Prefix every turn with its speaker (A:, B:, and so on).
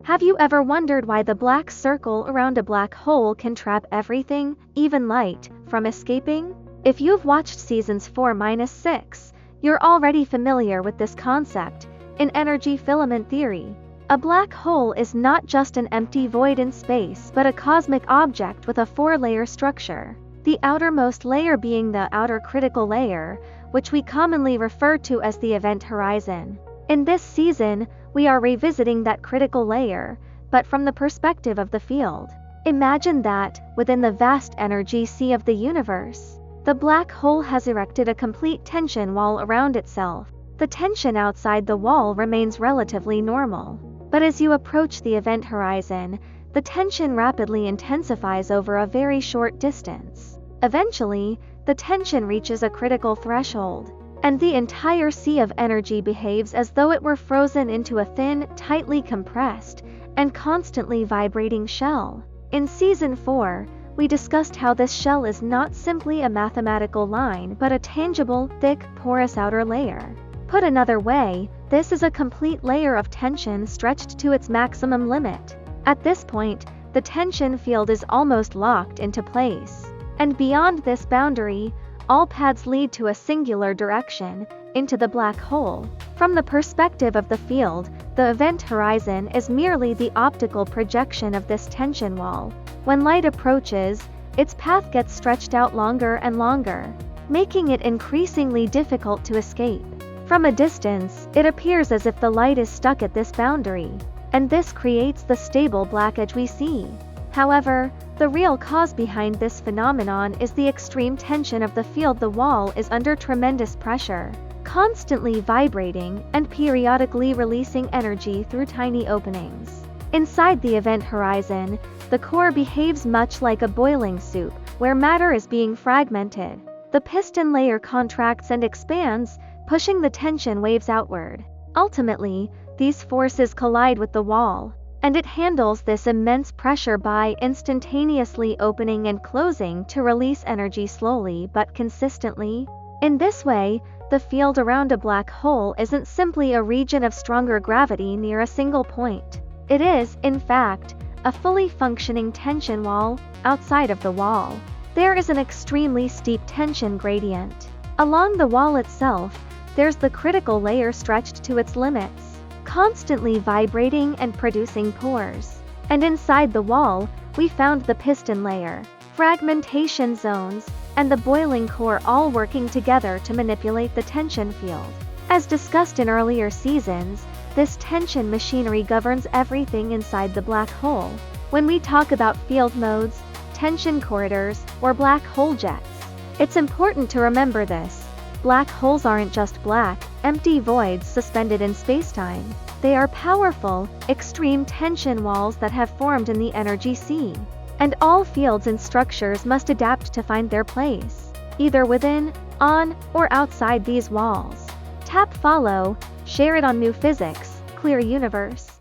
A: Have you ever wondered why the black circle around a black hole can trap everything, even light, from escaping? If you've watched seasons 4-6, you're already familiar with this concept. In energy filament theory, a black hole is not just an empty void in space but a cosmic object with a 4-layer structure. The outermost layer being the outer critical layer, which we commonly refer to as the event horizon. In this season, we are revisiting that critical layer, but from the perspective of the field. Imagine that, within the vast energy sea of the universe, the black hole has erected a complete tension wall around itself. The tension outside the wall remains relatively normal, but as you approach the event horizon, the tension rapidly intensifies over a very short distance. Eventually, the tension reaches a critical threshold, and the entire sea of energy behaves as though it were frozen into a thin, tightly compressed, and constantly vibrating shell. In Season 4, we discussed how this shell is not simply a mathematical line but a tangible, thick, porous outer layer. Put another way, this is a complete layer of tension stretched to its maximum limit. At this point, the tension field is almost locked into place. And beyond this boundary, all paths lead to a singular direction, into the black hole. From the perspective of the field, the event horizon is merely the optical projection of this tension wall. When light approaches, its path gets stretched out longer and longer, making it increasingly difficult to escape. From a distance, it appears as if the light is stuck at this boundary, and this creates the stable black edge we see. However, the real cause behind this phenomenon is the extreme tension of the field. The wall is under tremendous pressure, constantly vibrating and periodically releasing energy through tiny openings. Inside the event horizon, the core behaves much like a boiling soup, where matter is being fragmented. The piston layer contracts and expands, pushing the tension waves outward. Ultimately, these forces collide with the wall, and it handles this immense pressure by instantaneously opening and closing to release energy slowly but consistently. In this way, the field around a black hole isn't simply a region of stronger gravity near a single point. It is, in fact, a fully functioning tension wall. Outside of the wall, there is an extremely steep tension gradient. Along the wall itself, there's the critical layer stretched to its limits, constantly vibrating and producing pores. And inside the wall, we found the piston layer, fragmentation zones, and the boiling core, all working together to manipulate the tension field. As discussed in earlier seasons, this tension machinery governs everything inside the black hole. When we talk about field modes, tension corridors, or black hole jets, it's important to remember this. Black holes aren't just black, empty voids suspended in spacetime. They are powerful, extreme tension walls that have formed in the energy sea. And all fields and structures must adapt to find their place, either within, on, or outside these walls. Tap follow, share it on New Physics, Clear Universe.